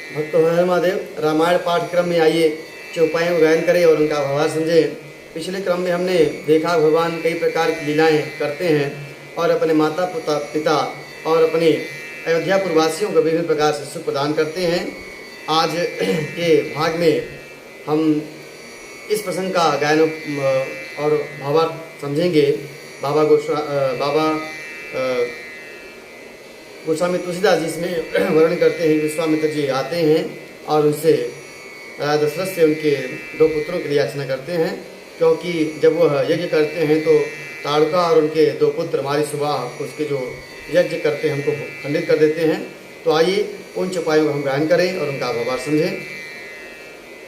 भक्त महादेव, रामायण पाठ्यक्रम में आइए चौपाइयों का गायन करें और उनका भावार्थ समझें। पिछले क्रम में हमने देखा भगवान कई प्रकार की लीलाएं करते हैं और अपने माता पिता और अपने अयोध्यापुरवासियों को विभिन्न प्रकार से सुख प्रदान करते हैं। आज के भाग में हम इस प्रसंग का गायन और भावार्थ समझेंगे। बाबा गोस्वामी तुलसीदास जी इसमें वर्णन करते हैं। विश्वामित्र जी आते हैं और उनसे राजा दशरथ से उनके दो पुत्रों के लिए याचना करते हैं, क्योंकि जब वह यज्ञ करते हैं तो ताड़का और उनके दो पुत्र हमारी सुबह उसके जो यज्ञ करते हैं हमको खंडित कर देते हैं। तो आइए उन चौपाइयों को हम गायन करें और उनका भावार्थ समझें।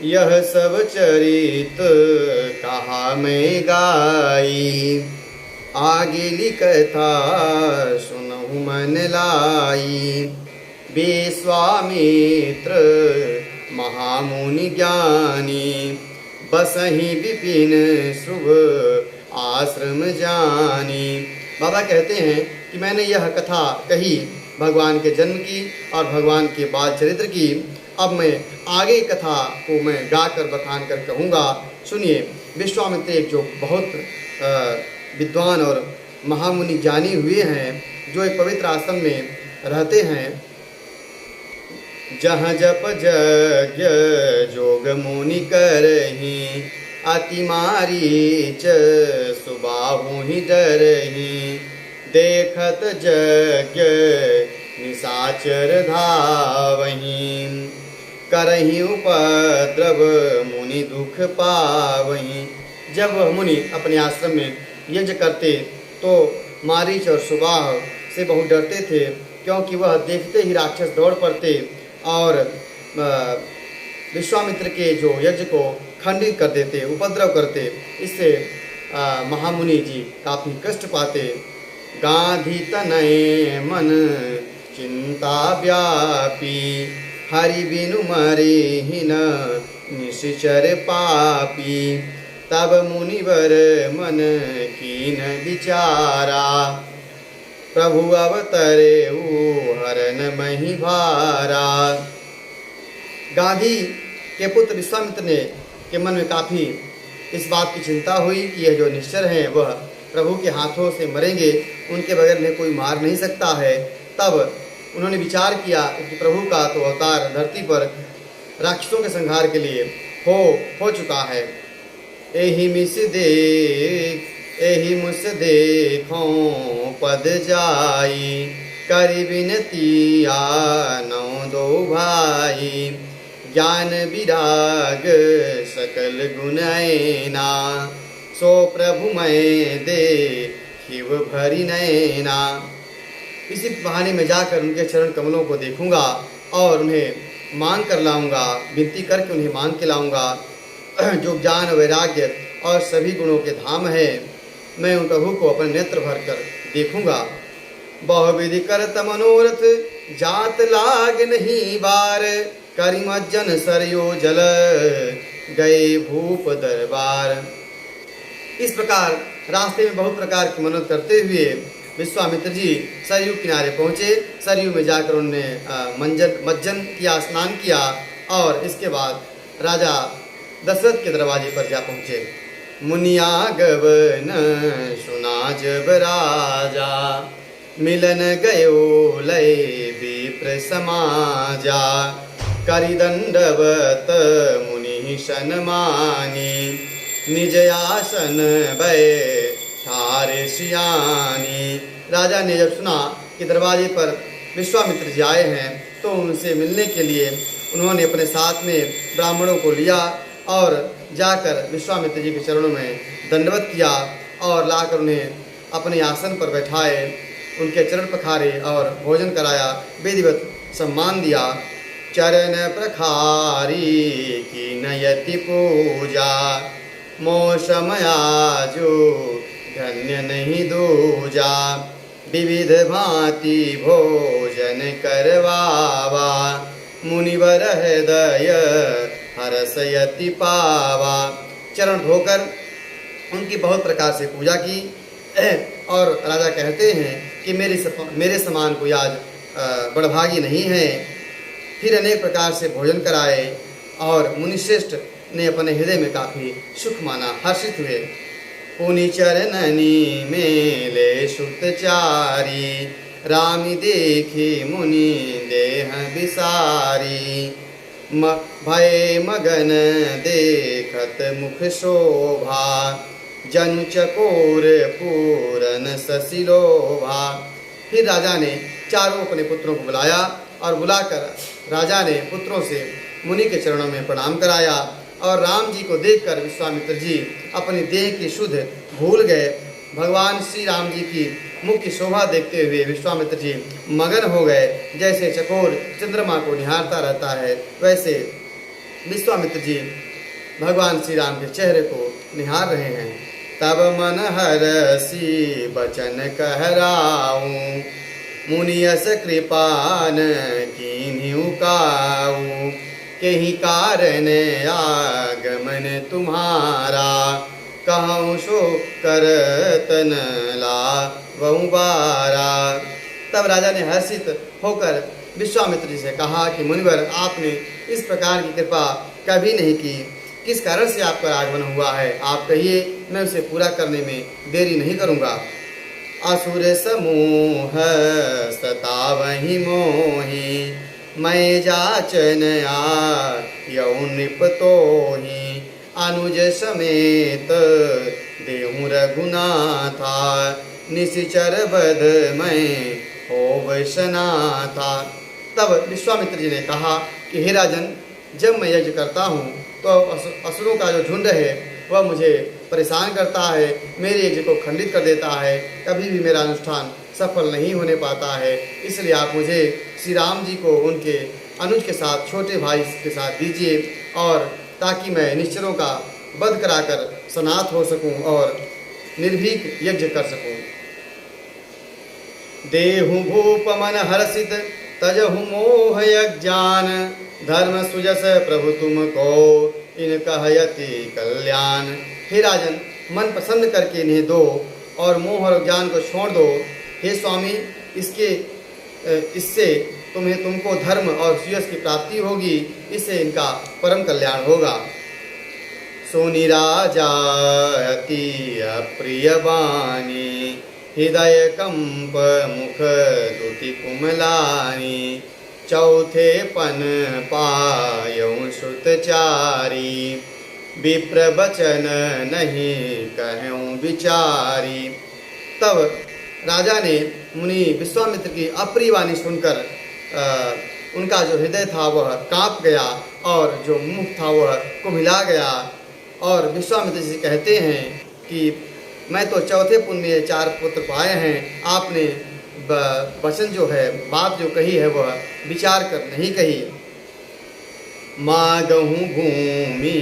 यह सब चरित कहा मैं गाई, आगे कथा सुनहु मन लाई। विश्वामित्र महामुनि ज्ञानी, बसहि विपिन शुभ आश्रम जानी। बाबा कहते हैं कि मैंने यह कथा कही भगवान के जन्म की और भगवान के बाल चरित्र की। अब मैं आगे कथा को मैं गाकर बखान कर कहूँगा। सुनिए। विश्वामित्र एक जो बहुत विद्वान और महामुनि ज्ञानी हुए हैं, जो एक पवित्र आश्रम में रहते हैं, जहाँ जप यज्ञ जोग मुनि करही, अति मारीच सुबाहु ही डरही। देखत यज्ञ निशाचर धावही, करही उपद्रव मुनि दुख पावही। जब वह मुनि अपने आश्रम में यज्ञ करते तो मारीच और सुबाह से बहुत डरते थे, क्योंकि वह देखते ही राक्षस दौड़ पड़ते और विश्वामित्र के जो यज्ञ को खंडित कर देते, उपद्रव करते। इससे महामुनि जी काफ़ी कष्ट पाते। गांधी तनय मन चिंता व्यापी, हरि बिनु मरे ही न निश्चर पापी। तब मुनिवर मन कीन विचारा, प्रभु अवतरे हरन मही भारा। गांधी के पुत्र विश्वामित्र ने के मन में काफ़ी इस बात की चिंता हुई कि यह जो निश्चर हैं वह प्रभु के हाथों से मरेंगे, उनके बगैर में कोई मार नहीं सकता है। तब उन्होंने विचार किया कि प्रभु का तो अवतार धरती पर राक्षसों के संहार के लिए हो चुका है। एहि मुस देखो पद जाई, करि विनती आनो दो भाई। ज्ञान विराग सकल गुणैना, सो प्रभु मैं देखिव भरी नैना। इसी बहाने में जाकर उनके चरण कमलों को देखूंगा और उन्हें मांग कर लाऊंगा, विनती करके उन्हें मांग के लाऊंगा। जो ज्ञान वैराग्य और सभी गुणों के धाम है, मैं उन प्रभु को अपने नेत्र भर कर देखूंगा। बहुविधि करत मनोरथ जात लाग नहीं बार, करिमज्जन सरयो जल गए भूप दरबार। इस प्रकार रास्ते में बहुत प्रकार की मनोरथ करते हुए विश्वामित्र जी सरयू किनारे पहुँचे। सरयू में जाकर उन्होंने मज्जन किया, स्नान किया और इसके बाद राजा दशरथ के दरवाजे पर जा पहुँचे। मुनिया गवन सुना जब राजा, मिलन गयो लय विप्र समाजा। करि दंडवत मुनि सन्मानी, निज आसन बैठारे सियानी। राजा ने जब सुना कि दरवाजे पर विश्वामित्र जी आए हैं तो उनसे मिलने के लिए उन्होंने अपने साथ में ब्राह्मणों को लिया और जाकर विश्वामित्र जी के चरणों में दंडवत किया और लाकर उन्हें अपने आसन पर बैठाए, उनके चरण पखारे और भोजन कराया, विधिवत सम्मान दिया। चरण प्रखारी की नयति पूजा, मौसमया जो धन्य नहीं दूजा। विविध भांति भोजन करवावा, मुनिवर हृदय हरसयति पावा। चरण धोकर उनकी बहुत प्रकार से पूजा की और राजा कहते हैं कि मेरे समान कोई आज बड़भागी नहीं है। फिर अनेक प्रकार से भोजन कराए और मुनिश्रेष्ठ ने अपने हृदय में काफ़ी सुख माना, हर्षित हुए। पुनि चरणनी मेले सुतचारी, रामि देखी मुनि देह विसारी। भय मगन देखत मुख शोभा, जनु चकोर पूरन ससिलोभा। फिर राजा ने चारों अपने पुत्रों को बुलाया और बुलाकर राजा ने पुत्रों से मुनि के चरणों में प्रणाम कराया। और राम जी को देखकर विश्वामित्र जी अपनी देह की शुद्ध भूल गए। भगवान श्री राम जी की मुख की शोभा देखते हुए विश्वामित्र जी मगन हो गए। जैसे चकोर चंद्रमा को निहारता रहता है, वैसे विश्वामित्र जी भगवान श्री राम के चेहरे को निहार रहे हैं। तब मन हरसी बचन कहराऊं, मुनियस कृपान कीन्हु काऊ। केहि कारण आगमन तुम्हारा, कहूँ सो करतन लावऊं बारा। तब राजा ने हर्षित होकर विश्वामित्र जी से कहा कि मुनिवर, आपने इस प्रकार की कृपा कभी नहीं की, किस कारण से आपका आगमन हुआ है? आप कहिए, मैं उसे पूरा करने में देरी नहीं करूँगा। असुर समूह सतावहि मोहि, मैं जाचन आयौ नृपतोहि। अनुज समेत देहु रघुनाथा, निशिचर बध मैं होव सनाथा। तब विश्वामित्र जी ने कहा कि हे राजन, जब मैं यज्ञ करता हूँ तो असुरों का जो झुंड है वह मुझे परेशान करता है, मेरे यज्ञ को खंडित कर देता है, कभी भी मेरा अनुष्ठान सफल नहीं होने पाता है। इसलिए आप मुझे श्री राम जी को उनके अनुज के साथ, छोटे भाई के साथ दीजिए, और ताकि मैं निश्चरों का वध कराकर सनाथ हो सकूं और निर्भीक यज्ञ कर सकूं। देहु भूप मन हर्षित तजहु मोह यज्ञान, धर्म सुजस प्रभु तुमको इन कहयति कल्याण। हे राजन, मन प्रसन्न करके इन्हें दो और मोह और ज्ञान को छोड़ दो। हे स्वामी, इससे तुमको धर्म और सुयश की प्राप्ति होगी, इससे इनका परम कल्याण होगा। सोनि राजा अति अप्रिय वाणी, हृदय कंप मुख दुति कुमलानी। चौथे पन पायौ सुतचारी, विप्र बचन नहीं कहूँ विचारी। तब राजा ने मुनि विश्वामित्र की अप्रिय वाणी सुनकर उनका जो हृदय था वह कांप गया और जो मुख था वह कुम्हिला गया। और विश्वामित्र जी कहते हैं कि मैं तो चौथे पुण्य में 4 पुत्र पाए हैं, आपने वचन जो है, बात जो कही है वह विचार कर नहीं कही। मागहु भूमि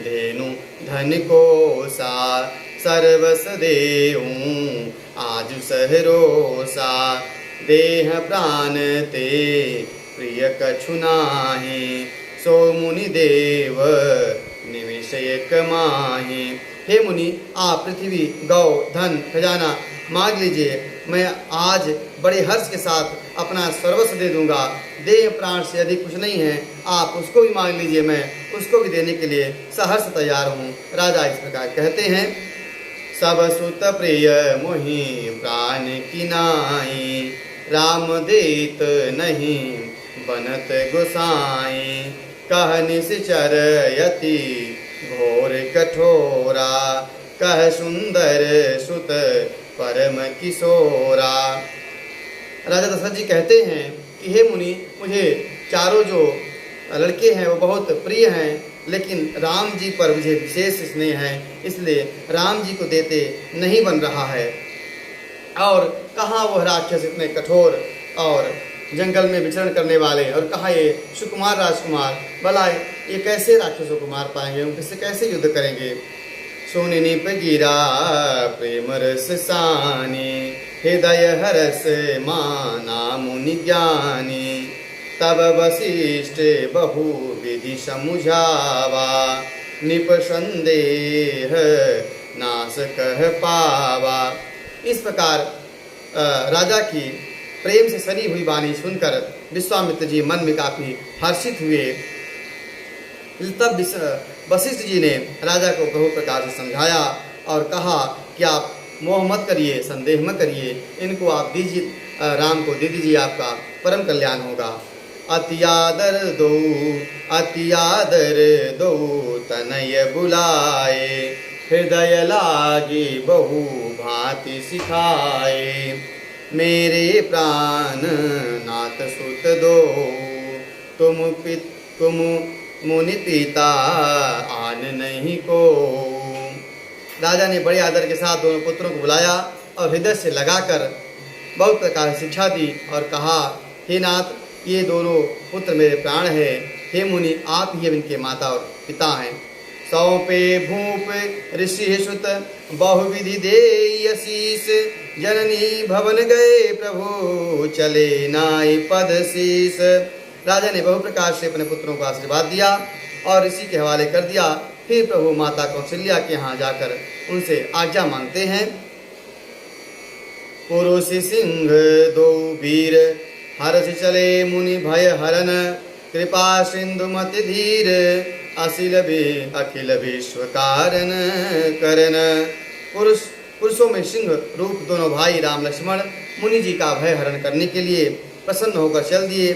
धेनु धन कोसा, सर्वस देऊं आजु सहरोसा। देह प्राण ते प्रिय कछु नाहि, सो मुनि देव निमिष एक माहि। हे मुनि, आप पृथ्वी, गौ, धन, खजाना मांग लीजिए, मैं आज बड़े हर्ष के साथ अपना सर्वस्व दे दूंगा। देह प्राण से अधिक कुछ नहीं है, आप उसको भी मांग लीजिए, मैं उसको भी देने के लिए सहर्ष तैयार हूँ। राजा इस प्रकार कहते हैं। सब सुत प्रिय मोहि प्राण की नाई, राम देत नहीं बनत गोसाई। कह निश्चर यति घोर कठोरा, कह सुंदर सुत परम किशोरा। राजा दशरथ जी कहते हैं कि हे मुनि, मुझे चारों जो लड़के हैं वो बहुत प्रिय हैं, लेकिन राम जी पर मुझे विशेष स्नेह है, इसलिए राम जी को देते नहीं बन रहा है। और कहाँ वह राक्षस इतने कठोर और जंगल में विचरण करने वाले, और कहाँ ये सुकुमार राजकुमार, भला ये कैसे राक्षसों को मार पाएंगे, उनसे कैसे युद्ध करेंगे। सोनि निप गिरा प्रेम रस सानी, हृदय हरस माना मुनि ज्ञानी। तब वशिष्ठ बहु विधि समुझावा, निप संदेह नाश कह पावा। इस प्रकार राजा की प्रेम से सनी हुई वाणी सुनकर विश्वामित्र जी मन में काफी हर्षित हुए। तब वशिष्ठ जी ने राजा को बहु प्रकार से समझाया और कहा कि आप मोह मत करिए, संदेह मत करिए, इनको आप दीजिए, राम को दे दीजिए, आपका परम कल्याण होगा। अति आदर दो तनय बुलाए, हृदय लागे बहु भांति सिखाए। मेरे प्राण नाथ सुत दो, तुम मुनि पिता आन नहीं को। राजा ने बड़े आदर के साथ दोनों पुत्रों को बुलाया और हृदय से लगाकर बहुत प्रकार की शिक्षा दी और कहा, हे नाथ, ये दोनों पुत्र मेरे प्राण हैं। हे मुनि, आप ही इनके माता और पिता हैं। सौंपे भूप ऋषि सुत बहुविधि देई आशीष, जननी भवन गए प्रभु चले नाई पद शीस। राजा ने बहु प्रकार से अपने पुत्रों को आशीर्वाद दिया और ऋषि के हवाले कर दिया। फिर प्रभु माता कौशल्या के यहाँ जाकर उनसे आज्ञा मांगते हैं। पुरुष सिंह दो वीर, हर्ष चले मुनि भय हरन, कृपा सिंधु मति धीर, अखिल विश्व कारण करन। पुरुषों में सिंह रूप दोनों भाई राम लक्ष्मण मुनि जी का भय हरण करने के लिए प्रसन्न होकर चल दिए।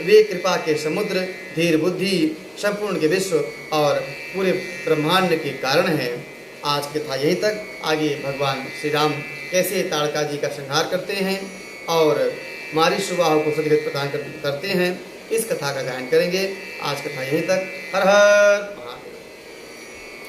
वे कृपा के समुद्र, धीर बुद्धि, संपूर्ण के विश्व और पूरे ब्रह्मांड के कारण हैं। आज की कथा यहीं तक। आगे भगवान श्री राम कैसे ताड़का जी का संहार करते हैं और मारीसुबाहु को सदगति प्रदान करते हैं, इस कथा का गायन करेंगे। आज कथा यहीं तक। हर हर